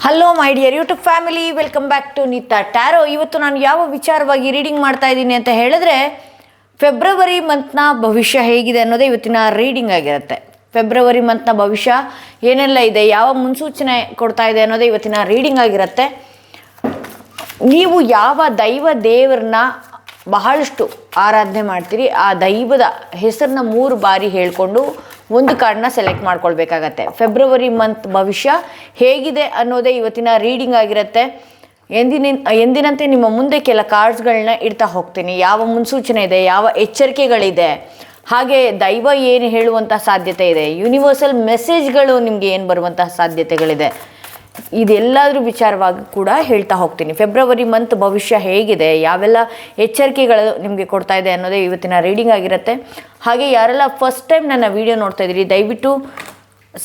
Hello my dear YouTube family, welcome back to Neeta tarot. ಇವತ್ತು ನಾನು ಯಾವ ವಿಚಾರವಾಗಿ ರೀಡಿಂಗ್ ಮಾಡ್ತಾ ಇದ್ದೀನಿ ಅಂತ ಹೇಳಿದ್ರೆ, ಫೆಬ್ರವರಿ ಮಂತ್ನ ಭವಿಷ್ಯ ಹೇಗಿದೆ ಅನ್ನೋದೇ ಇವತ್ತಿನ ರೀಡಿಂಗ್ ಆಗಿರುತ್ತೆ. ಫೆಬ್ರವರಿ ಮಂತ್ನ ಭವಿಷ್ಯ ಏನೆಲ್ಲ ಇದೆ, ಯಾವ ಮುನ್ಸೂಚನೆ ಕೊಡ್ತಾ ಇದೆ ಅನ್ನೋದೇ ಇವತ್ತಿನ ರೀಡಿಂಗ್ ಆಗಿರುತ್ತೆ. ನೀವು ಯಾವ ದೇವರನ್ನ ಬಹಳಷ್ಟು ಆರಾಧನೆ ಮಾಡ್ತೀರಿ, ಆ ದೈವದ ಹೆಸರನ್ನ 3 ಬಾರಿ ಹೇಳಿಕೊಂಡು ಒಂದು ಕಾರ್ಡ್ನ ಸೆಲೆಕ್ಟ್ ಮಾಡ್ಕೊಳ್ಬೇಕಾಗತ್ತೆ. ಫೆಬ್ರವರಿ ಮಂತ್ ಭವಿಷ್ಯ ಹೇಗಿದೆ ಅನ್ನೋದೇ ಇವತ್ತಿನ ರೀಡಿಂಗ್ ಆಗಿರುತ್ತೆ. ಎಂದಿನಂತೆ ನಿಮ್ಮ ಮುಂದೆ ಕೆಲ ಕಾರ್ಡ್ಸ್ಗಳನ್ನ ಇಡ್ತಾ ಹೋಗ್ತೀನಿ. ಯಾವ ಮುನ್ಸೂಚನೆ ಇದೆ, ಯಾವ ಎಚ್ಚರಿಕೆಗಳಿದೆ, ಹಾಗೆ ದೈವ ಏನು ಹೇಳುವಂಥ ಸಾಧ್ಯತೆ ಇದೆ, ಯೂನಿವರ್ಸಲ್ ಮೆಸೇಜ್ಗಳು ನಿಮಗೆ ಏನು ಬರುವಂತಹ ಸಾಧ್ಯತೆಗಳಿದೆ, ಇದೆಲ್ಲದ್ರ ವಿಚಾರವಾಗಿ ಕೂಡ ಹೇಳ್ತಾ ಹೋಗ್ತೀನಿ. ಫೆಬ್ರವರಿ ಮಂತ್ ಭವಿಷ್ಯ ಹೇಗಿದೆ, ಯಾವೆಲ್ಲ ಎಚ್ಚರಿಕೆಗಳು ನಿಮಗೆ ಕೊಡ್ತಾ ಇದೆ ಅನ್ನೋದೇ ಇವತ್ತಿನ ರೀಡಿಂಗ್ ಆಗಿರುತ್ತೆ. ಹಾಗೆ ಯಾರೆಲ್ಲ ಫಸ್ಟ್ ಟೈಮ್ ನನ್ನ ವಿಡಿಯೋ ನೋಡ್ತಾ ಇದ್ದೀರಿ, ದಯವಿಟ್ಟು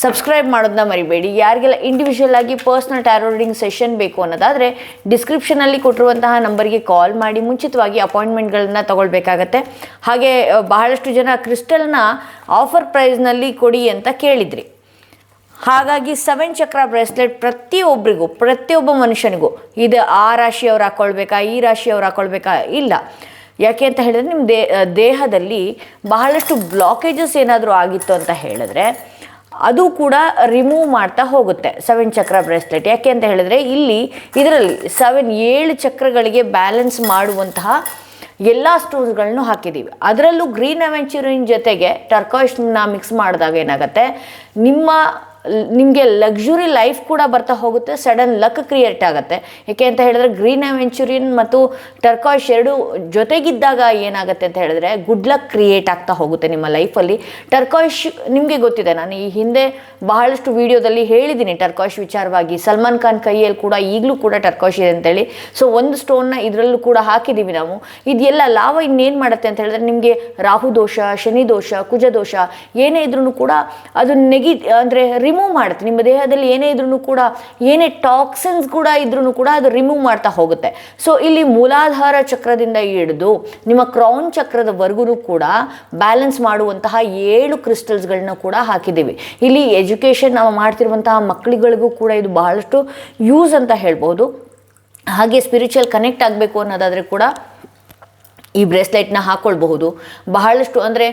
ಸಬ್ಸ್ಕ್ರೈಬ್ ಮಾಡೋದನ್ನ ಮರಿಬೇಡಿ. ಯಾರಿಗೆಲ್ಲ ಇಂಡಿವಿಜುವಲ್ ಆಗಿ ಪರ್ಸ್ನಲ್ ಟ್ಯಾರೋ ರೀಡಿಂಗ್ ಸೆಷನ್ ಬೇಕು ಅನ್ನೋದಾದರೆ ಡಿಸ್ಕ್ರಿಪ್ಷನಲ್ಲಿ ಕೊಟ್ಟಿರುವಂತಹ ನಂಬರ್ಗೆ ಕಾಲ್ ಮಾಡಿ ಮುಂಚಿತವಾಗಿ ಅಪಾಯಿಂಟ್ಮೆಂಟ್ಗಳನ್ನ ತೊಗೊಳ್ಬೇಕಾಗತ್ತೆ. ಹಾಗೆ ಬಹಳಷ್ಟು ಜನ ಕ್ರಿಸ್ಟಲ್ನ ಆಫರ್ ಪ್ರೈಸ್ನಲ್ಲಿ ಕೊಡಿ ಅಂತ ಕೇಳಿದ್ರಿ. ಹಾಗಾಗಿ 7 ಚಕ್ರ ಬ್ರೇಸ್ಲೆಟ್ ಪ್ರತಿಯೊಬ್ಬ ಮನುಷ್ಯನಿಗೂ ಇದು ಆ ರಾಶಿಯವ್ರು ಹಾಕ್ಕೊಳ್ಬೇಕಾ, ಈ ರಾಶಿಯವ್ರು ಹಾಕ್ಕೊಳ್ಬೇಕಾ, ಇಲ್ಲ. ಯಾಕೆ ಅಂತ ಹೇಳಿದ್ರೆ, ನಿಮ್ಮ ದೇಹದಲ್ಲಿ ಬಹಳಷ್ಟು ಬ್ಲಾಕೇಜಸ್ ಏನಾದರೂ ಆಗಿತ್ತು ಅಂತ ಹೇಳಿದ್ರೆ ಅದು ಕೂಡ ರಿಮೂವ್ ಮಾಡ್ತಾ ಹೋಗುತ್ತೆ 7 ಚಕ್ರ ಬ್ರೇಸ್ಲೆಟ್. ಯಾಕೆ ಅಂತ ಹೇಳಿದ್ರೆ, ಇದರಲ್ಲಿ 7 ಚಕ್ರಗಳಿಗೆ ಬ್ಯಾಲೆನ್ಸ್ ಮಾಡುವಂತಹ ಎಲ್ಲ ಸ್ಟೋನ್ಸ್ಗಳನ್ನು ಹಾಕಿದ್ದೀವಿ. ಅದರಲ್ಲೂ ಗ್ರೀನ್ ಅವೆಂಚೂರಿನ್ ಜೊತೆಗೆ ಟರ್ಕಾಯ್ಸ್ನ ಮಿಕ್ಸ್ ಮಾಡಿದಾಗ ಏನಾಗುತ್ತೆ, ನಿಮಗೆ ಲಕ್ಸುರಿ ಲೈಫ್ ಕೂಡ ಬರ್ತಾ ಹೋಗುತ್ತೆ, ಸಡನ್ ಲಕ್ ಕ್ರಿಯೇಟ್ ಆಗುತ್ತೆ. ಯಾಕೆ ಅಂತ ಹೇಳಿದ್ರೆ, ಗ್ರೀನ್ ಅವೆಂಚುರಿನ್ ಮತ್ತು ಟರ್ಕಾಯ್ಸ್ 2 ಜೊತೆಗಿದ್ದಾಗ ಏನಾಗುತ್ತೆ ಅಂತ ಹೇಳಿದ್ರೆ ಗುಡ್ ಲಕ್ ಕ್ರಿಯೇಟ್ ಆಗ್ತಾ ಹೋಗುತ್ತೆ ನಿಮ್ಮ ಲೈಫಲ್ಲಿ. ಟರ್ಕಾಯ್ಸ್ ನಿಮಗೆ ಗೊತ್ತಿದೆ, ನಾನು ಈ ಹಿಂದೆ ಬಹಳಷ್ಟು ವಿಡಿಯೋದಲ್ಲಿ ಹೇಳಿದ್ದೀನಿ ಟರ್ಕಾಯ್ಸ್ ವಿಚಾರವಾಗಿ. ಸಲ್ಮಾನ್ ಖಾನ್ ಕೈಯಲ್ಲಿ ಕೂಡ ಈಗಲೂ ಕೂಡ ಟರ್ಕಾಯ್ಸ್ ಇದೆ ಅಂತೇಳಿ. ಸೊ ಒಂದು ಸ್ಟೋನ್ನ ಇದರಲ್ಲೂ ಕೂಡ ಹಾಕಿದ್ದೀವಿ ನಾವು. ಇದೆಲ್ಲ ಲಾವ ಇನ್ನೇನು ಮಾಡುತ್ತೆ ಅಂತ ಹೇಳಿದ್ರೆ, ನಿಮಗೆ ರಾಹು ದೋಷ, ಶನಿ ದೋಷ, ಕುಜ ದೋಷ ಏನೇ ಇದ್ರೂ ಕೂಡ ಅದು ಅಂದರೆ ರಿಮೂವ್ ಮಾಡುತ್ತೆ. ನಿಮ್ಮ ದೇಹದಲ್ಲಿ ಏನೇ ಇದ್ರೂ ಕೂಡ, ಏನೇ ಟಾಕ್ಸಿನ್ಸ್ ಕೂಡ ಇದ್ರೂ ಕೂಡ ಅದು ರಿಮೂವ್ ಮಾಡ್ತಾ ಹೋಗುತ್ತೆ. ಸೊ ಇಲ್ಲಿ ಮೂಲಾಧಾರ ಚಕ್ರದಿಂದ ಹಿಡಿದು ನಿಮ್ಮ ಕ್ರೌನ್ ಚಕ್ರದವರೆಗೂ ಕೂಡ ಬ್ಯಾಲೆನ್ಸ್ ಮಾಡುವಂತಹ 7 ಕ್ರಿಸ್ಟಲ್ಸ್ಗಳನ್ನ ಕೂಡ ಹಾಕಿದ್ದೀವಿ. ಇಲ್ಲಿ ಎಜುಕೇಷನ್ ನಾವು ಮಾಡ್ತಿರುವಂತಹ ಮಕ್ಕಳುಗಳಿಗೂ ಕೂಡ ಇದು ಬಹಳಷ್ಟು ಯೂಸ್ ಅಂತ ಹೇಳ್ಬೋದು. ಹಾಗೆ ಸ್ಪಿರಿಚುವಲ್ ಕನೆಕ್ಟ್ ಆಗಬೇಕು ಅನ್ನೋದಾದರೆ ಕೂಡ ಈ ಬ್ರೇಸ್ಲೆಟ್ನ ಹಾಕ್ಕೊಳ್ಬಹುದು. ಬಹಳಷ್ಟು ಅಂದರೆ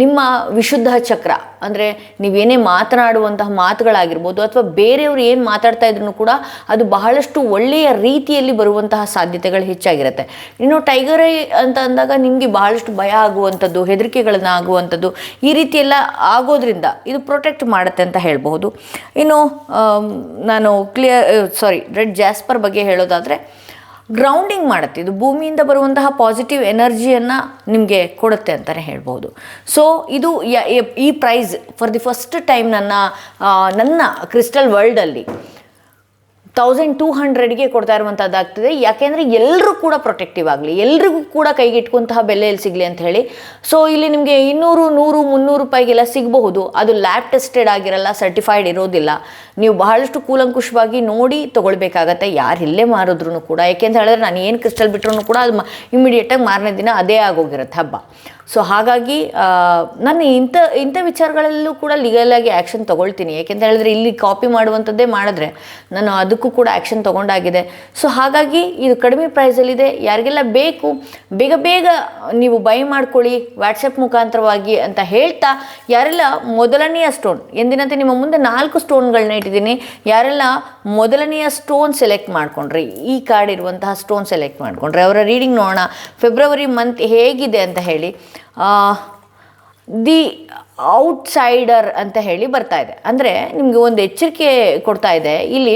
ನಿಮ್ಮ ವಿಶುದ್ಧ ಚಕ್ರ, ಅಂದರೆ ನೀವೇನೇ ಮಾತನಾಡುವಂತಹ ಮಾತುಗಳಾಗಿರ್ಬೋದು ಅಥವಾ ಬೇರೆಯವರು ಏನು ಮಾತಾಡ್ತಾ ಇದ್ರೂ ಕೂಡ ಅದು ಬಹಳಷ್ಟು ಒಳ್ಳೆಯ ರೀತಿಯಲ್ಲಿ ಬರುವಂತಹ ಸಾಧ್ಯತೆಗಳು ಹೆಚ್ಚಾಗಿರುತ್ತೆ. ಇನ್ನು ಟೈಗರ್ ಐ ಅಂತ ಅಂದಾಗ ನಿಮಗೆ ಬಹಳಷ್ಟು ಭಯ ಆಗುವಂಥದ್ದು, ಹೆದರಿಕೆಗಳನ್ನ ಆಗುವಂಥದ್ದು, ಈ ರೀತಿ ಎಲ್ಲ ಆಗೋದ್ರಿಂದ ಇದು ಪ್ರೊಟೆಕ್ಟ್ ಮಾಡುತ್ತೆ ಅಂತ ಹೇಳ್ಬಹುದು. ಇನ್ನು ನಾನು ರೆಡ್ ಜಾಸ್ಪರ್ ಬಗ್ಗೆ ಹೇಳೋದಾದರೆ, ಗ್ರೌಂಡಿಂಗ್ ಮಾಡುತ್ತೆ. ಇದು ಭೂಮಿಯಿಂದ ಬರುವಂತಹ ಪಾಸಿಟಿವ್ ಎನರ್ಜಿಯನ್ನು ನಿಮಗೆ ಕೊಡುತ್ತೆ ಅಂತಲೇ ಹೇಳ್ಬೋದು. ಸೊ ಇದು ಈ price for the first time ನನ್ನ ಕ್ರಿಸ್ಟಲ್ ವರ್ಲ್ಡಲ್ಲಿ 1200ಗೆ ಕೊಡ್ತಾ ಇರುವಂಥದ್ದಾಗ್ತದೆ. ಯಾಕೆಂದರೆ ಎಲ್ಲರೂ ಕೂಡ ಪ್ರೊಟೆಕ್ಟಿವ್ ಆಗಲಿ, ಎಲ್ರಿಗೂ ಕೂಡ ಕೈಗೆಟ್ಕೊಂತಹ ಬೆಲೆಯಲ್ಲಿ ಸಿಗಲಿ ಅಂತ ಹೇಳಿ. ಸೊ ಇಲ್ಲಿ ನಿಮಗೆ 200, 100, 300 ರೂಪಾಯಿಗೆಲ್ಲ ಸಿಗಬಹುದು. ಅದು ಲ್ಯಾಬ್ ಟೆಸ್ಟೆಡ್ ಆಗಿರಲ್ಲ, ಸರ್ಟಿಫೈಡ್ ಇರೋದಿಲ್ಲ. ನೀವು ಬಹಳಷ್ಟು ಕೂಲಂಕುಷವಾಗಿ ನೋಡಿ ತೊಗೊಳ್ಬೇಕಾಗತ್ತೆ, ಯಾರು ಇಲ್ಲೇ ಮಾರಿದ್ರೂ ಕೂಡ. ಯಾಕೆಂತ ಹೇಳಿದ್ರೆ, ನಾನು ಏನು ಕ್ರಿಸ್ಟಲ್ ಬಿಟ್ಟರೂ ಕೂಡ ಅದು ಇಮಿಡಿಯೇಟಾಗಿ ಮಾರನೇ ದಿನ ಅದೇ ಆಗೋಗಿರುತ್ತೆ ಹಬ್ಬ. ಸೊ ಹಾಗಾಗಿ ನಾನು ಇಂಥ ವಿಚಾರಗಳಲ್ಲೂ ಕೂಡ ಲೀಗಲಾಗಿ ಆ್ಯಕ್ಷನ್ ತೊಗೊಳ್ತೀನಿ. ಯಾಕೆಂತ ಹೇಳಿದ್ರೆ, ಇಲ್ಲಿ ಕಾಪಿ ಮಾಡುವಂಥದ್ದೇ ಮಾಡಿದ್ರೆ ನಾನು ಅದಕ್ಕೂ ಕೂಡ ಆ್ಯಕ್ಷನ್ ತೊಗೊಂಡಾಗಿದೆ. ಸೊ ಹಾಗಾಗಿ ಇದು ಕಡಿಮೆ ಪ್ರೈಸಲ್ಲಿದೆ. ಯಾರಿಗೆಲ್ಲ ಬೇಕು ಬೇಗ ನೀವು ಬೈ ಮಾಡ್ಕೊಳ್ಳಿ ವಾಟ್ಸಪ್ ಮುಖಾಂತರವಾಗಿ ಅಂತ ಹೇಳ್ತಾ, ಯಾರೆಲ್ಲ ಮೊದಲನೆಯ ಸ್ಟೋನ್, ಎಂದಿನಂತೆ ನಿಮ್ಮ ಮುಂದೆ 4 ಸ್ಟೋನ್ಗಳನ್ನ ಇಟ್ಟಿದ್ದೀನಿ. ಯಾರೆಲ್ಲ ಮೊದಲನೆಯ ಸ್ಟೋನ್ ಸೆಲೆಕ್ಟ್ ಮಾಡ್ಕೊಂಡ್ರಿ, ಈ ಕಾರ್ಡ್ ಇರುವಂತಹ ಸ್ಟೋನ್ ಸೆಲೆಕ್ಟ್ ಮಾಡ್ಕೊಂಡ್ರೆ ಅವರ ರೀಡಿಂಗ್ ನೋಡೋಣ ಫೆಬ್ರವರಿ ಮಂತ್ ಹೇಗಿದೆ ಅಂತ ಹೇಳಿ. ದಿ ಔಟ್ಸೈಡರ್ ಅಂತ ಹೇಳಿ ಬರ್ತಾ ಇದೆ. ಅಂದರೆ ನಿಮಗೆ ಒಂದು ಎಚ್ಚರಿಕೆ ಕೊಡ್ತಾ ಇದೆ. ಇಲ್ಲಿ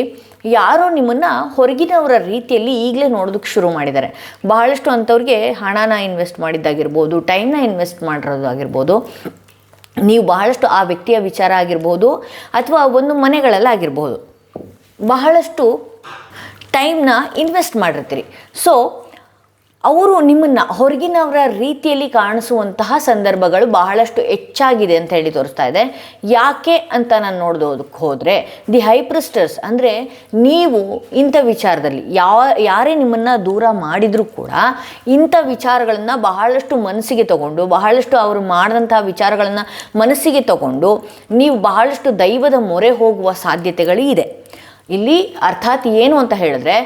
ಯಾರೋ ನಿಮ್ಮನ್ನು ಹೊರಗಿನವರ ರೀತಿಯಲ್ಲಿ ಈಗಲೇ ನೋಡೋದಕ್ಕೆ ಶುರು ಮಾಡಿದ್ದಾರೆ. ಬಹಳಷ್ಟು ಅಂಥವ್ರಿಗೆ ಹಣನ ಇನ್ವೆಸ್ಟ್ ಮಾಡಿದ್ದಾಗಿರ್ಬೋದು, ಟೈಮ್ನ ಇನ್ವೆಸ್ಟ್ ಮಾಡಿರೋದಾಗಿರ್ಬೋದು, ನೀವು ಬಹಳಷ್ಟು ಆ ವ್ಯಕ್ತಿಯ ವಿಚಾರ ಆಗಿರ್ಬೋದು ಅಥವಾ ಒಂದು ಮನೆಗಳಲ್ಲಾಗಿರ್ಬೋದು ಬಹಳಷ್ಟು ಟೈಮ್ನ ಇನ್ವೆಸ್ಟ್ ಮಾಡಿರ್ತೀರಿ. ಸೊ ಅವರು ನಿಮ್ಮನ್ನು ಹೊರಗಿನವರ ರೀತಿಯಲ್ಲಿ ಕಾಣಿಸುವಂತಹ ಸಂದರ್ಭಗಳು ಬಹಳಷ್ಟು ಹೆಚ್ಚಾಗಿದೆ ಅಂತ ಹೇಳಿ ತೋರಿಸ್ತಾ ಇದೆ. ಯಾಕೆ ಅಂತ ನಾನು ನೋಡೋದಕ್ಕೆ ಹೋದರೆ, ದಿ ಹೈ ಪ್ರಿಸ್ಟಸ್ ಅಂದರೆ ನೀವು ಇಂಥ ವಿಚಾರದಲ್ಲಿ ಯಾರೇ ನಿಮ್ಮನ್ನು ದೂರ ಮಾಡಿದರೂ ಕೂಡ ಇಂಥ ವಿಚಾರಗಳನ್ನು ಬಹಳಷ್ಟು ಮನಸ್ಸಿಗೆ ತಗೊಂಡು, ಬಹಳಷ್ಟು ಅವರು ಮಾಡಿದಂಥ ವಿಚಾರಗಳನ್ನು ಮನಸ್ಸಿಗೆ ತಗೊಂಡು ನೀವು ಬಹಳಷ್ಟು ದೈವದ ಮೊರೆ ಹೋಗುವ ಸಾಧ್ಯತೆಗಳು ಇದೆ. ಇಲ್ಲಿ ಅರ್ಥಾತ್ ಏನು ಅಂತ ಹೇಳಿದ್ರೆ,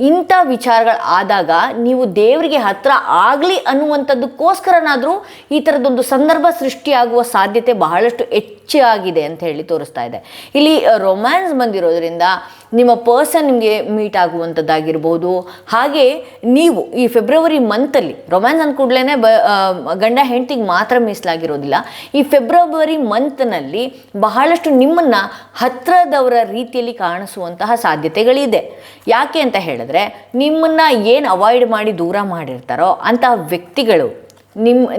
ಇಂಥ ವಿಚಾರಗಳು ಆದಾಗ ನೀವು ದೇವರಿಗೆ ಹತ್ರ ಆಗಲಿ ಅನ್ನುವಂಥದ್ದಕ್ಕೋಸ್ಕರನಾದರೂ ಈ ಥರದೊಂದು ಸಂದರ್ಭ ಸೃಷ್ಟಿಯಾಗುವ ಸಾಧ್ಯತೆ ಬಹಳಷ್ಟು ಹೆಚ್ಚಾಗಿದೆ ಅಂತ ಹೇಳಿ ತೋರಿಸ್ತಾ ಇದೆ. ಇಲ್ಲಿ ರೊಮ್ಯಾನ್ಸ್ ಬಂದಿರೋದ್ರಿಂದ ನಿಮ್ಮ ಪರ್ಸನ್ ನಿಮಗೆ ಮೀಟ್ ಆಗುವಂಥದ್ದಾಗಿರ್ಬೋದು. ಹಾಗೆ ನೀವು ಈ ಫೆಬ್ರವರಿ ಮಂತಲ್ಲಿ, ರೊಮ್ಯಾನ್ಸ್ ಅಂದ ಕೂಡಲೇ ಗಂಡ ಹೆಂಡತಿಗೆ ಮಾತ್ರ ಮೀಸಲಾಗಿರೋದಿಲ್ಲ, ಈ ಫೆಬ್ರವರಿ ಮಂತ್ನಲ್ಲಿ ಬಹಳಷ್ಟು ನಿಮ್ಮನ್ನು ಹತ್ತಿರದವರ ರೀತಿಯಲ್ಲಿ ಕಾಣಿಸುವಂತಹ ಸಾಧ್ಯತೆಗಳಿದೆ. ಯಾಕೆ ಅಂತ ಹೇಳಿದ್ರೆ, ನಿಮ್ಮನ್ನು ಏನು ಅವಾಯ್ಡ್ ಮಾಡಿ ದೂರ ಮಾಡಿರ್ತಾರೋ ಅಂತಹ ವ್ಯಕ್ತಿಗಳು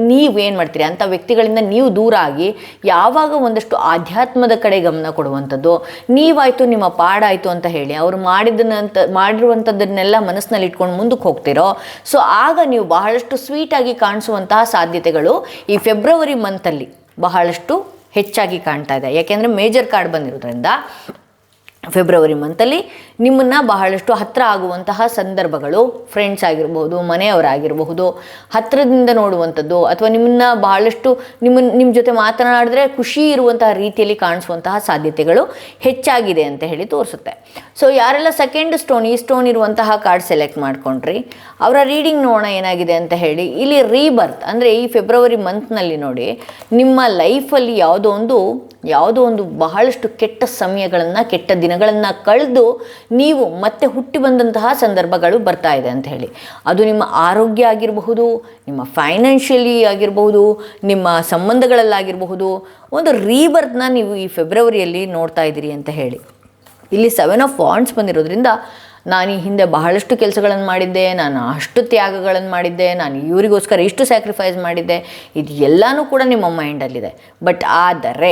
ನೀವೇನು ಮಾಡ್ತೀರಿ, ಅಂಥ ವ್ಯಕ್ತಿಗಳಿಂದ ನೀವು ದೂರ ಆಗಿ ಯಾವಾಗ ಒಂದಷ್ಟು ಆಧ್ಯಾತ್ಮದ ಕಡೆ ಗಮನ ಕೊಡುವಂಥದ್ದು, ನೀವಾಯಿತು ನಿಮ್ಮ ಪಾಡಾಯಿತು ಅಂತ ಹೇಳಿ ಅವರು ಮಾಡಿರುವಂಥದ್ದನ್ನೆಲ್ಲ ಮನಸ್ಸಿನಲ್ಲಿ ಇಟ್ಕೊಂಡು ಮುಂದಕ್ಕೆ ಹೋಗ್ತಿರೋ, ಸೊ ಆಗ ನೀವು ಬಹಳಷ್ಟು ಸ್ವೀಟಾಗಿ ಕಾಣಿಸುವಂತಹ ಸಾಧ್ಯತೆಗಳು ಈ ಫೆಬ್ರವರಿ ಮಂತಲ್ಲಿ ಬಹಳಷ್ಟು ಹೆಚ್ಚಾಗಿ ಕಾಣ್ತಾ ಇದೆ. ಯಾಕೆಂದರೆ ಮೇಜರ್ ಕಾರ್ಡ್ ಬಂದಿರೋದ್ರಿಂದ ಫೆಬ್ರವರಿ ಮಂತಲ್ಲಿ ನಿಮ್ಮನ್ನು ಬಹಳಷ್ಟು ಹತ್ತಿರ ಆಗುವಂತಹ ಸಂದರ್ಭಗಳು, ಫ್ರೆಂಡ್ಸ್ ಆಗಿರ್ಬೋದು, ಮನೆಯವರಾಗಿರಬಹುದು, ಹತ್ತಿರದಿಂದ ನೋಡುವಂಥದ್ದು, ಅಥವಾ ನಿಮ್ಮನ್ನು ಬಹಳಷ್ಟು ನಿಮ್ಮ ಜೊತೆ ಮಾತನಾಡಿದ್ರೆ ಖುಷಿ ಇರುವಂತಹ ರೀತಿಯಲ್ಲಿ ಕಾಣಿಸುವಂತಹ ಸಾಧ್ಯತೆಗಳು ಹೆಚ್ಚಾಗಿದೆ ಅಂತ ಹೇಳಿ ತೋರಿಸುತ್ತೆ. ಸೊ ಯಾರೆಲ್ಲ ಸೆಕೆಂಡ್ ಸ್ಟೋನ್, ಈ ಸ್ಟೋನ್ ಇರುವಂತಹ ಕಾರ್ಡ್ ಸೆಲೆಕ್ಟ್ ಮಾಡ್ಕೊಂಡ್ರಿ, ಅವರ ರೀಡಿಂಗ್ ನೋಡೋಣ ಏನಾಗಿದೆ ಅಂತ ಹೇಳಿ. ಇಲ್ಲಿ ರೀಬರ್ತ್ ಅಂದರೆ ಈ ಫೆಬ್ರವರಿ ಮಂತ್ನಲ್ಲಿ ನೋಡಿ, ನಿಮ್ಮ ಲೈಫಲ್ಲಿ ಯಾವುದೋ ಒಂದು ಬಹಳಷ್ಟು ಕೆಟ್ಟ ಸಮಯಗಳನ್ನು, ಕೆಟ್ಟ ದಿನಗಳನ್ನು ಕಳೆದು ನೀವು ಮತ್ತೆ ಹುಟ್ಟಿ ಬಂದಂತಹ ಸಂದರ್ಭಗಳು ಬರ್ತಾ ಇದೆ ಅಂತ ಹೇಳಿ. ಅದು ನಿಮ್ಮ ಆರೋಗ್ಯ ಆಗಿರಬಹುದು, ನಿಮ್ಮ ಫೈನಾನ್ಷಿಯಲಿ ಆಗಿರಬಹುದು, ನಿಮ್ಮ ಸಂಬಂಧಗಳಲ್ಲಾಗಿರಬಹುದು, ಒಂದು ರೀಬರ್ತ್ನ ನೀವು ಈ ಫೆಬ್ರವರಿಯಲ್ಲಿ ನೋಡ್ತಾ ಇದ್ದೀರಿ ಅಂತ ಹೇಳಿ. ಇಲ್ಲಿ 7 ಆಫ್ ವಾಂಡ್ಸ್ ಬಂದಿರೋದ್ರಿಂದ, ನಾನು ಈ ಹಿಂದೆ ಬಹಳಷ್ಟು ಕೆಲಸಗಳನ್ನು ಮಾಡಿದ್ದೆ, ನಾನು ಅಷ್ಟು ತ್ಯಾಗಗಳನ್ನು ಮಾಡಿದ್ದೆ, ನಾನು ಇವರಿಗೋಸ್ಕರ ಇಷ್ಟು ಸ್ಯಾಕ್ರಿಫೈಸ್ ಮಾಡಿದ್ದೆ, ಇದು ಎಲ್ಲನೂ ಕೂಡ ನಿಮ್ಮ ಮೈಂಡಲ್ಲಿದೆ. ಬಟ್ ಆದರೆ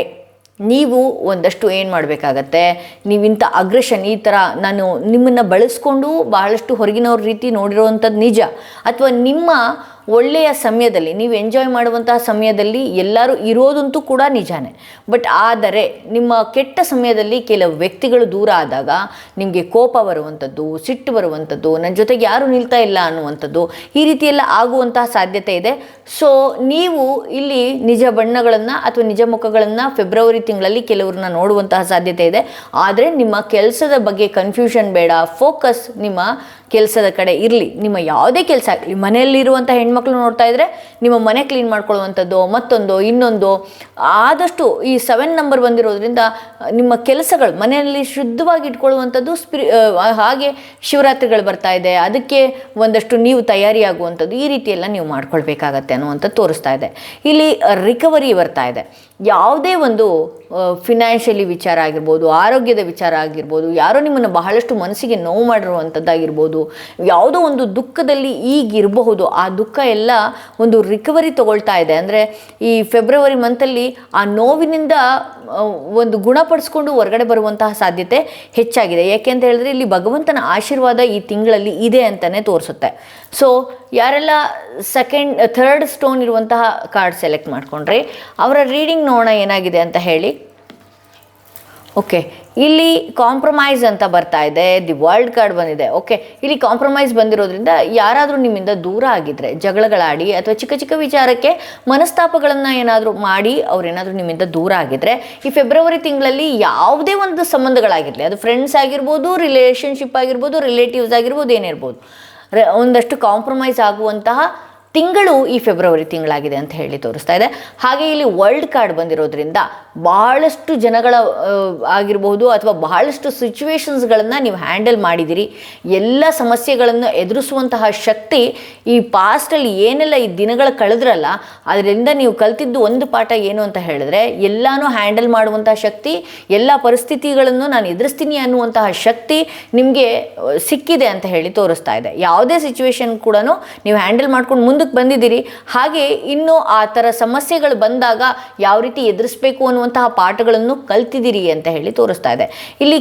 ನೀವು ಒಂದಷ್ಟು ಏನು ಮಾಡಬೇಕಾಗತ್ತೆ, ನೀವಿಂಥ ಅಗ್ರೆಷನ್, ಈ ಥರ ನಾನು ನಿಮ್ಮನ್ನು ಬಳಸ್ಕೊಂಡು ಬಹಳಷ್ಟು ಹೊರಗಿನವ್ರ ರೀತಿ ನೋಡಿರೋವಂಥದ್ದು ನಿಜ, ಅಥವಾ ನಿಮ್ಮ ಒಳ್ಳೆಯ ಸಮಯದಲ್ಲಿ ನೀವು ಎಂಜಾಯ್ ಮಾಡುವಂತಹ ಸಮಯದಲ್ಲಿ ಎಲ್ಲರೂ ಇರೋದಂತೂ ಕೂಡ ನಿಜಾನೇ. ಬಟ್ ಆದರೆ ನಿಮ್ಮ ಕೆಟ್ಟ ಸಮಯದಲ್ಲಿ ಕೆಲವು ವ್ಯಕ್ತಿಗಳು ದೂರ ಆದಾಗ ನಿಮಗೆ ಕೋಪ ಬರುವಂಥದ್ದು, ಸಿಟ್ಟು ಬರುವಂಥದ್ದು, ನನ್ನ ಜೊತೆಗೆ ಯಾರೂ ನಿಲ್ತಾ ಇಲ್ಲ ಅನ್ನುವಂಥದ್ದು, ಈ ರೀತಿಯೆಲ್ಲ ಆಗುವಂತಹ ಸಾಧ್ಯತೆ ಇದೆ. ಸೊ ನೀವು ಇಲ್ಲಿ ನಿಜ ಬಣ್ಣಗಳನ್ನು ಅಥವಾ ನಿಜ ಮುಖಗಳನ್ನು ಫೆಬ್ರವರಿ ತಿಂಗಳಲ್ಲಿ ಕೆಲವ್ರನ್ನ ನೋಡುವಂತಹ ಸಾಧ್ಯತೆ ಇದೆ. ಆದರೆ ನಿಮ್ಮ ಕೆಲಸದ ಬಗ್ಗೆ ಕನ್ಫ್ಯೂಷನ್ ಬೇಡ, ಫೋಕಸ್ ನಿಮ್ಮ ಕೆಲಸದ ಕಡೆ ಇರಲಿ. ನಿಮ್ಮ ಯಾವುದೇ ಕೆಲಸ ಆಗಲಿ, ಮನೆಯಲ್ಲಿರುವಂಥ ಹೆಣ್ಮಕ್ಳು ನೋಡ್ತಾ ಇದ್ದರೆ ನಿಮ್ಮ ಮನೆ ಕ್ಲೀನ್ ಮಾಡ್ಕೊಳ್ಳುವಂಥದ್ದು, ಮತ್ತೊಂದು ಇನ್ನೊಂದು, ಆದಷ್ಟು ಈ 7 ನಂಬರ್ ಬಂದಿರೋದ್ರಿಂದ ನಿಮ್ಮ ಕೆಲಸಗಳು ಮನೆಯಲ್ಲಿ ಶುದ್ಧವಾಗಿ ಇಟ್ಕೊಳ್ಳುವಂಥದ್ದು, ಹಾಗೆ ಶಿವರಾತ್ರಿಗಳು ಬರ್ತಾ ಇದೆ, ಅದಕ್ಕೆ ಒಂದಷ್ಟು ನೀವು ತಯಾರಿಯಾಗುವಂಥದ್ದು, ಈ ರೀತಿಯೆಲ್ಲ ನೀವು ಮಾಡ್ಕೊಳ್ಬೇಕಾಗತ್ತೆ ಅನ್ನುವಂಥದ್ದು ತೋರಿಸ್ತಾ ಇದೆ. ಇಲ್ಲಿ ರಿಕವರಿ ಬರ್ತಾ ಇದೆ. ಯಾವುದೇ ಒಂದು ಫಿನಾನ್ಷಿಯಲಿ ವಿಚಾರ ಆಗಿರ್ಬೋದು, ಆರೋಗ್ಯದ ವಿಚಾರ ಆಗಿರ್ಬೋದು, ಯಾರೋ ನಿಮ್ಮನ್ನು ಬಹಳಷ್ಟು ಮನಸ್ಸಿಗೆ ನೋವು ಮಾಡಿರುವಂಥದ್ದಾಗಿರ್ಬೋದು, ಯಾವುದೋ ಒಂದು ದುಃಖದಲ್ಲಿ ಈಗಿರಬಹುದು, ಆ ದುಃಖ ಎಲ್ಲ ಒಂದು ರಿಕವರಿ ತಗೊಳ್ತಾ ಇದೆ. ಅಂದರೆ ಈ ಫೆಬ್ರವರಿ ಮಂತಲ್ಲಿ ಆ ನೋವಿನಿಂದ ಒಂದು ಗುಣಪಡಿಸ್ಕೊಂಡು ಹೊರಗಡೆ ಬರುವಂತಹ ಸಾಧ್ಯತೆ ಹೆಚ್ಚಾಗಿದೆ. ಯಾಕೆ ಅಂತ ಹೇಳಿದ್ರೆ ಇಲ್ಲಿ ಭಗವಂತನ ಆಶೀರ್ವಾದ ಈ ತಿಂಗಳಲ್ಲಿ ಇದೆ ಅಂತಲೇ ತೋರಿಸುತ್ತೆ. ಸೊ ಯಾರೆಲ್ಲ ಥರ್ಡ್ ಸ್ಟೋನ್ ಇರುವಂತಹ ಕಾರ್ಡ್ ಸೆಲೆಕ್ಟ್ ಮಾಡ್ಕೊಂಡ್ರಿ, ಅವರ ರೀಡಿಂಗ್ ನೋಡೋಣ ಏನಾಗಿದೆ ಅಂತ ಹೇಳಿ. ಓಕೆ, ಇಲ್ಲಿ ಕಾಂಪ್ರಮೈಸ್ ಅಂತ ಬರ್ತಾ ಇದೆ, ದಿ ವರ್ಲ್ಡ್ ಕಾರ್ಡ್ ಬಂದಿದೆ. ಓಕೆ, ಇಲ್ಲಿ ಕಾಂಪ್ರಮೈಸ್ ಬಂದಿರೋದ್ರಿಂದ ಯಾರಾದರೂ ನಿಮ್ಮಿಂದ ದೂರ ಆಗಿದ್ರೆ, ಜಗಳಗಳಾಡಿ ಅಥವಾ ಚಿಕ್ಕ ಚಿಕ್ಕ ವಿಚಾರಕ್ಕೆ ಮನಸ್ತಾಪಗಳನ್ನು ಏನಾದರೂ ಮಾಡಿ ಅವರೇನಾದರೂ ನಿಮ್ಮಿಂದ ದೂರ ಆಗಿದ್ರೆ, ಈ ಫೆಬ್ರವರಿ ತಿಂಗಳಲ್ಲಿ ಯಾವುದೇ ಒಂದು ಸಂಬಂಧಗಳಾಗಿರಲಿ, ಅದು ಫ್ರೆಂಡ್ಸ್ ಆಗಿರ್ಬೋದು, ರಿಲೇಷನ್ಶಿಪ್ ಆಗಿರ್ಬೋದು, ರಿಲೇಟಿವ್ಸ್ ಆಗಿರ್ಬೋದು, ಏನಿರ್ಬೋದು, ಒಂದಷ್ಟು ಕಾಂಪ್ರಮೈಸ್ ಆಗುವಂತಹ ತಿಂಗಳು ಈ ಫೆಬ್ರವರಿ ತಿಂಗಳಾಗಿದೆ ಅಂತ ಹೇಳಿ ತೋರಿಸ್ತಾ ಇದೆ. ಹಾಗೆ ಇಲ್ಲಿ ವರ್ಲ್ಡ್ ಕಾರ್ಡ್ ಬಂದಿರೋದ್ರಿಂದ ಬಹಳಷ್ಟು ಜನಗಳ ಆಗಿರಬಹುದು ಅಥವಾ ಬಹಳಷ್ಟು ಸಿಚುವೇಶನ್ಸ್ಗಳನ್ನು ನೀವು ಹ್ಯಾಂಡಲ್ ಮಾಡಿದ್ದೀರಿ. ಎಲ್ಲ ಸಮಸ್ಯೆಗಳನ್ನು ಎದುರಿಸುವಂತಹ ಶಕ್ತಿ ಈ ಪಾಸ್ಟಲ್ಲಿ ಏನೆಲ್ಲ ಈ ದಿನಗಳ ಕಳೆದ್ರಲ್ಲ, ಅದರಿಂದ ನೀವು ಕಲ್ತಿದ್ದು ಒಂದು ಪಾಠ ಏನು ಅಂತ ಹೇಳಿದ್ರೆ, ಎಲ್ಲನೂ ಹ್ಯಾಂಡಲ್ ಮಾಡುವಂತಹ ಶಕ್ತಿ, ಎಲ್ಲ ಪರಿಸ್ಥಿತಿಗಳನ್ನು ನಾನು ಎದುರಿಸ್ತೀನಿ ಅನ್ನುವಂತಹ ಶಕ್ತಿ ನಿಮಗೆ ಸಿಕ್ಕಿದೆ ಅಂತ ಹೇಳಿ ತೋರಿಸ್ತಾ ಇದೆ. ಯಾವುದೇ ಸಿಚುವೇಶನ್ ಕೂಡ ನೀವು ಹ್ಯಾಂಡಲ್ ಮಾಡ್ಕೊಂಡು ಮುಂದಕ್ಕೆ ಬಂದಿದ್ದೀರಿ. ಹಾಗೆ ಇನ್ನು ಆ ಥರ ಸಮಸ್ಯೆಗಳು ಬಂದಾಗ ಯಾವ ರೀತಿ ಎದುರಿಸಬೇಕು ಅನ್ನುವಂತಹ ಪಾಠಗಳನ್ನು ಕಲ್ತಿದ್ದೀರಿ ಅಂತ ಹೇಳಿ ತೋರಿಸ್ತಾ ಇದೆ. ಇಲ್ಲಿ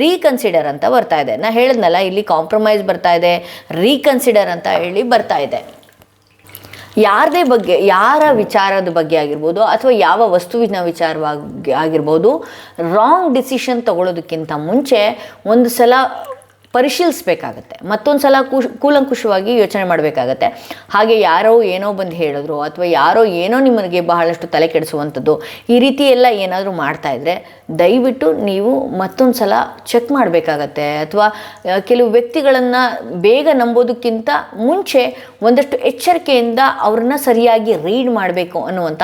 ರೀಕನ್ಸಿಡರ್ ಅಂತ ಬರ್ತಾ ಇದೆ. ನಾ ಹೇಳಿದ್ನಲ್ಲ, ಇಲ್ಲಿ ಕಾಂಪ್ರಮೈಸ್ ಬರ್ತಾ ಇದೆ, ರೀಕನ್ಸಿಡರ್ ಅಂತ ಹೇಳಿ ಬರ್ತಾ ಇದೆ. ಯಾರ ವಿಚಾರದ ಬಗ್ಗೆ ಆಗಿರ್ಬೋದು ಅಥವಾ ಯಾವ ವಸ್ತುವಿನ ವಿಚಾರವಾಗಿ ಆಗಿರ್ಬೋದು, ರಾಂಗ್ ಡಿಸಿಷನ್ ತಗೊಳ್ಳೋದಕ್ಕಿಂತ ಮುಂಚೆ ಒಂದು ಸಲ ಪರಿಶೀಲಿಸಬೇಕಾಗತ್ತೆ, ಮತ್ತೊಂದು ಸಲ ಕೂಲಂಕುಷವಾಗಿ ಯೋಚನೆ ಮಾಡಬೇಕಾಗತ್ತೆ. ಹಾಗೆ ಯಾರೋ ಏನೋ ಬಂದು ಹೇಳಿದ್ರು ಅಥವಾ ಯಾರೋ ಏನೋ ನಿಮಗೆ ಬಹಳಷ್ಟು ತಲೆ ಕೆಡಿಸುವಂಥದ್ದು ಈ ರೀತಿ ಎಲ್ಲ ಏನಾದರೂ ಮಾಡ್ತಾಯಿದ್ರೆ ದಯವಿಟ್ಟು ನೀವು ಮತ್ತೊಂದು ಸಲ ಚೆಕ್ ಮಾಡಬೇಕಾಗತ್ತೆ. ಅಥವಾ ಕೆಲವು ವ್ಯಕ್ತಿಗಳನ್ನು ಬೇಗ ನಂಬೋದಕ್ಕಿಂತ ಮುಂಚೆ ಒಂದಷ್ಟು ಎಚ್ಚರಿಕೆಯಿಂದ ಅವ್ರನ್ನ ಸರಿಯಾಗಿ ರೀಡ್ ಮಾಡಬೇಕು ಅನ್ನುವಂಥ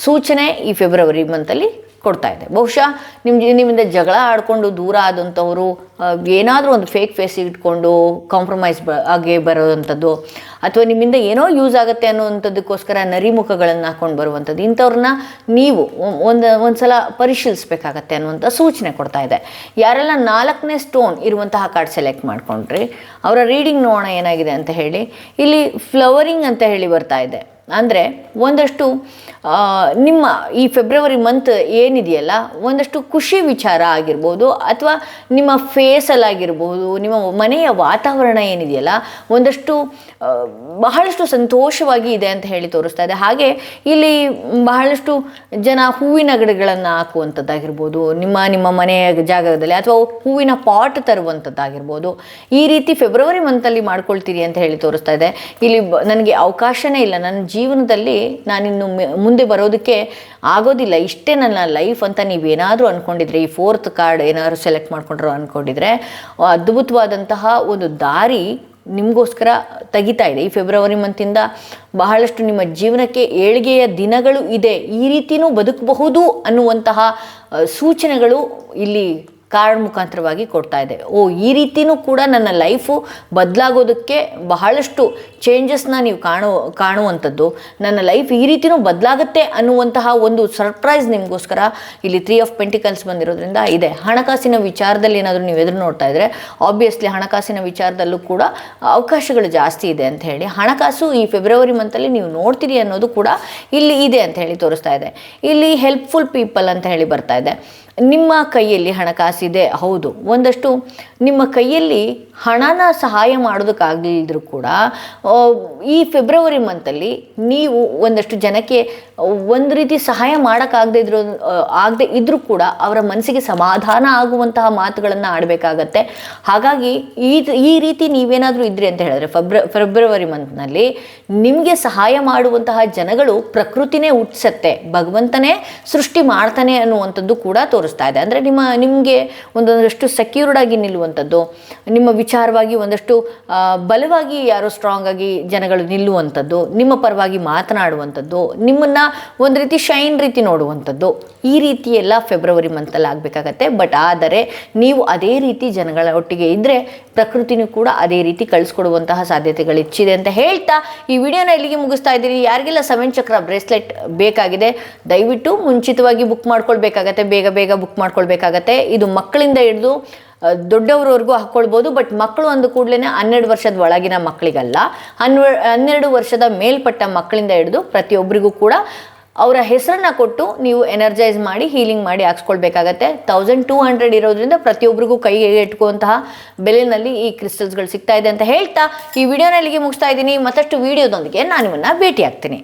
ಸೂಚನೆ ಈ ಫೆಬ್ರವರಿ ಮಂತಲ್ಲಿ ಕೊಡ್ತಾ ಇದೆ. ಬಹುಶಃ ನಿಮ್ಮಿಂದ ಜಗಳ ಆಡಿಕೊಂಡು ದೂರ ಆದಂಥವರು ಏನಾದರೂ ಒಂದು ಫೇಕ್ ಫೇಸ್ ಇಟ್ಕೊಂಡು ಕಾಂಪ್ರಮೈಸ್ ಆಗಿ ಬರೋವಂಥದ್ದು, ಅಥವಾ ನಿಮ್ಮಿಂದ ಏನೋ ಯೂಸ್ ಆಗುತ್ತೆ ಅನ್ನೋವಂಥದ್ದಕ್ಕೋಸ್ಕರ ನರಿಮುಖಗಳನ್ನು ಹಾಕ್ಕೊಂಡು ಬರುವಂಥದ್ದು, ಇಂಥವ್ರನ್ನ ನೀವು ಒಂದು ಸಲ ಪರಿಶೀಲಿಸಬೇಕಾಗತ್ತೆ ಅನ್ನುವಂಥ ಸೂಚನೆ ಕೊಡ್ತಾ ಇದೆ. ಯಾರೆಲ್ಲ 4ನೇ ಸ್ಟೋನ್ ಇರುವಂತಹ ಕಾರ್ಡ್ ಸೆಲೆಕ್ಟ್ ಮಾಡ್ಕೊಂಡ್ರಿ ಅವರ ರೀಡಿಂಗ್ ನೋಡೋಣ ಏನಾಗಿದೆ ಅಂತ ಹೇಳಿ. ಇಲ್ಲಿ ಫ್ಲವರಿಂಗ್ ಅಂತ ಹೇಳಿ ಬರ್ತಾ ಇದೆ. ಅಂದರೆ ಒಂದಷ್ಟು ನಿಮ್ಮ ಈ ಫೆಬ್ರವರಿ ಮಂತ್ ಏನಿದೆಯಲ್ಲ, ಒಂದಷ್ಟು ಖುಷಿ ವಿಚಾರ ಆಗಿರ್ಬೋದು, ಅಥವಾ ನಿಮ್ಮ ಫೇಸಲ್ಲಾಗಿರ್ಬೋದು, ನಿಮ್ಮ ಮನೆಯ ವಾತಾವರಣ ಏನಿದೆಯಲ್ಲ ಒಂದಷ್ಟು ಬಹಳಷ್ಟು ಸಂತೋಷವಾಗಿ ಇದೆ ಅಂತ ಹೇಳಿ ತೋರಿಸ್ತಾ ಇದೆ. ಹಾಗೆ ಇಲ್ಲಿ ಬಹಳಷ್ಟು ಜನ ಹೂವಿನ ಗಿಡಗಳನ್ನು ಹಾಕುವಂಥದ್ದಾಗಿರ್ಬೋದು, ನಿಮ್ಮ ಮನೆಯ ಜಾಗದಲ್ಲಿ, ಅಥವಾ ಹೂವಿನ ಪಾಟ್ ತರುವಂಥದ್ದಾಗಿರ್ಬೋದು, ಈ ರೀತಿ ಫೆಬ್ರವರಿ ಮಂತಲ್ಲಿ ಮಾಡ್ಕೊಳ್ತೀರಿ ಅಂತ ಹೇಳಿ ತೋರಿಸ್ತಾ ಇದೆ. ಇಲ್ಲಿ ನನಗೆ ಅವಕಾಶನೇ ಇಲ್ಲ, ನನ್ನ ಜೀವನದಲ್ಲಿ ನಾನಿನ್ನು ಮುಂದೆ ಬರೋದಕ್ಕೆ ಆಗೋದಿಲ್ಲ, ಇಷ್ಟೇ ನನ್ನ ಲೈಫ್ ಅಂತ ನೀವೇನಾದರೂ ಅಂದ್ಕೊಂಡಿದ್ರೆ, ಈ 4th ಕಾರ್ಡ್ ಏನಾದರೂ ಸೆಲೆಕ್ಟ್ ಮಾಡ್ಕೊಂಡ್ರು ಅಂದ್ಕೊಂಡಿದ್ರೆ, ಅದ್ಭುತವಾದಂತಹ ಒಂದು ದಾರಿ ನಿಮಗೋಸ್ಕರ ತೆಗಿತಾ ಇದೆ. ಈ ಫೆಬ್ರವರಿ ಮಂತಿಂದ ಬಹಳಷ್ಟು ನಿಮ್ಮ ಜೀವನಕ್ಕೆ ಏಳಿಗೆಯ ದಿನಗಳು ಇದೆ, ಈ ರೀತಿಯೂ ಬದುಕಬಹುದು ಅನ್ನುವಂತಹ ಸೂಚನೆಗಳು ಇಲ್ಲಿ ಕಾರ್ಡ್ ಮುಖಾಂತರವಾಗಿ ಕೊಡ್ತಾ ಇದೆ. ಈ ರೀತಿಯೂ ಕೂಡ ನನ್ನ ಲೈಫು ಬದಲಾಗೋದಕ್ಕೆ ಬಹಳಷ್ಟು ಚೇಂಜಸ್ನ ನೀವು ಕಾಣುವಂಥದ್ದು, ನನ್ನ ಲೈಫ್ ಈ ರೀತಿಯೂ ಬದಲಾಗುತ್ತೆ ಅನ್ನುವಂತಹ ಒಂದು ಸರ್ಪ್ರೈಸ್ ನಿಮಗೋಸ್ಕರ ಇಲ್ಲಿ 3 ಆಫ್ ಪೆಂಟಿಕಲ್ಸ್ ಬಂದಿರೋದ್ರಿಂದ ಇದೆ. ಹಣಕಾಸಿನ ವಿಚಾರದಲ್ಲಿ ಏನಾದರೂ ನೀವು ಎದುರು ನೋಡ್ತಾ ಇದ್ದರೆ ಆಬ್ವಿಯಸ್ಲಿ ಹಣಕಾಸಿನ ವಿಚಾರದಲ್ಲೂ ಕೂಡ ಅವಕಾಶಗಳು ಜಾಸ್ತಿ ಇದೆ ಅಂತ ಹೇಳಿ, ಹಣಕಾಸು ಈ ಫೆಬ್ರವರಿ ಮಂತಲ್ಲಿ ನೀವು ನೋಡ್ತೀರಿ ಅನ್ನೋದು ಕೂಡ ಇಲ್ಲಿ ಇದೆ ಅಂತ ಹೇಳಿ ತೋರಿಸ್ತಾ ಇದೆ. ಇಲ್ಲಿ ಹೆಲ್ಪ್ಫುಲ್ ಪೀಪಲ್ ಅಂತ ಹೇಳಿ ಬರ್ತಾ ಇದೆ. ನಿಮ್ಮ ಕೈಯಲ್ಲಿ ಹಣಕಾಸಿದೆ, ಹೌದು, ಒಂದಷ್ಟು ನಿಮ್ಮ ಕೈಯಲ್ಲಿ ಹಣನ ಸಹಾಯ ಮಾಡೋದಕ್ಕಾಗಲಿದ್ದರೂ ಕೂಡ ಈ ಫೆಬ್ರವರಿ ಮಂತಲ್ಲಿ ನೀವು ಒಂದಷ್ಟು ಜನಕ್ಕೆ ಒಂದು ರೀತಿ ಸಹಾಯ ಆಗದೆ ಇದ್ದರೂ ಕೂಡ ಅವರ ಮನಸ್ಸಿಗೆ ಸಮಾಧಾನ ಆಗುವಂತಹ ಮಾತುಗಳನ್ನು ಆಡಬೇಕಾಗತ್ತೆ. ಹಾಗಾಗಿ ಈ ರೀತಿ ನೀವೇನಾದರೂ ಇದ್ರಿ ಅಂತ ಹೇಳಿದ್ರೆ ಫೆಬ್ರವರಿ ಮಂತ್ನಲ್ಲಿ ನಿಮಗೆ ಸಹಾಯ ಮಾಡುವಂತಹ ಜನಗಳು ಪ್ರಕೃತಿನೇ ಹುಟ್ಟಿಸತ್ತೆ, ಭಗವಂತನೇ ಸೃಷ್ಟಿ ಮಾಡ್ತಾನೆ ಅನ್ನುವಂಥದ್ದು ಕೂಡ ತೋರಿಸ್ತಾ ಇದೆ. ಅಂದರೆ ನಿಮಗೆ ಒಂದಷ್ಟು ಸೆಕ್ಯೂರ್ಡ್ ಆಗಿ ನಿಲ್ಲುವಂಥದ್ದು, ನಿಮ್ಮ ವಿಚಾರವಾಗಿ ಒಂದಷ್ಟು ಬಲವಾಗಿ ಯಾರೋ ಸ್ಟ್ರಾಂಗ್ ಆಗಿ ಜನಗಳು ನಿಲ್ಲುವಂಥದ್ದು, ನಿಮ್ಮ ಪರವಾಗಿ ಮಾತನಾಡುವಂಥದ್ದು, ನಿಮ್ಮನ್ನು ಒಂದು ರೀತಿ ಶೈನ್ ರೀತಿ ನೋಡುವಂಥದ್ದು, ಈ ರೀತಿ ಎಲ್ಲ ಫೆಬ್ರವರಿ ಮಂತಲ್ಲಿ ಆಗಬೇಕಾಗತ್ತೆ. ಬಟ್ ಆದರೆ ನೀವು ಅದೇ ರೀತಿ ಜನಗಳ ಒಟ್ಟಿಗೆ ಇದ್ದರೆ ಪ್ರಕೃತಿನೂ ಕೂಡ ಅದೇ ರೀತಿ ಕಳಿಸ್ಕೊಡುವಂತಹ ಸಾಧ್ಯತೆಗಳು ಹೆಚ್ಚಿದೆ ಅಂತ ಹೇಳ್ತಾ ಈ ವಿಡಿಯೋನ ಇಲ್ಲಿಗೆ ಮುಗಿಸ್ತಾ ಇದ್ದೀನಿ. ಯಾರಿಗೆಲ್ಲ 7 ಚಕ್ರ ಬ್ರೇಸ್ಲೆಟ್ ಬೇಕಾಗಿದೆ ದಯವಿಟ್ಟು ಮುಂಚಿತವಾಗಿ ಬುಕ್ ಮಾಡ್ಕೊಳ್ಬೇಕಾಗತ್ತೆ, ಬೇಗ ಬುಕ್ ಮಾಡ್ಕೊಳ್ಬೇಕಾಗತ್ತೆ. ಇದು ಮಕ್ಕಳಿಂದ ಹಿಡಿದು ದೊಡ್ಡವರವರೆಗೂ ಹಾಕ್ಕೊಳ್ಬೋದು. ಬಟ್ ಮಕ್ಕಳು ಅಂದ ಕೂಡಲೇ 12 ವರ್ಷದ ಒಳಗಿನ ಮಕ್ಕಳಿಗಲ್ಲ, 12 ವರ್ಷದ ಮೇಲ್ಪಟ್ಟ ಮಕ್ಕಳಿಂದ ಹಿಡಿದು ಪ್ರತಿಯೊಬ್ಬರಿಗೂ ಕೂಡ ಅವರ ಹೆಸರನ್ನ ಕೊಟ್ಟು ನೀವು ಎನರ್ಜೈಸ್ ಮಾಡಿ ಹೀಲಿಂಗ್ ಮಾಡಿ ಹಾಕ್ಸ್ಕೊಳ್ಬೇಕಾಗತ್ತೆ. 1200 ಇರೋದ್ರಿಂದ ಪ್ರತಿಯೊಬ್ಬರಿಗೂ ಕೈಗೆ ಎಟ್ಕುವಂತಹ ಬೆಲೆಯಲ್ಲಿ ಈ ಕ್ರಿಸ್ಟಲ್ಸ್ಗಳು ಸಿಗ್ತಾ ಇದೆ ಅಂತ ಹೇಳ್ತಾ ಈ ವಿಡಿಯೋನ ಇಲ್ಲಿಗೆ ಮುಗಿಸ್ತಾ ಇದ್ದೀನಿ. ಮತ್ತಷ್ಟು ವಿಡಿಯೋದೊಂದಿಗೆ ನಾನು ನಿಮ್ಮನ್ನು ಭೇಟಿ ಆಗ್ತೀನಿ.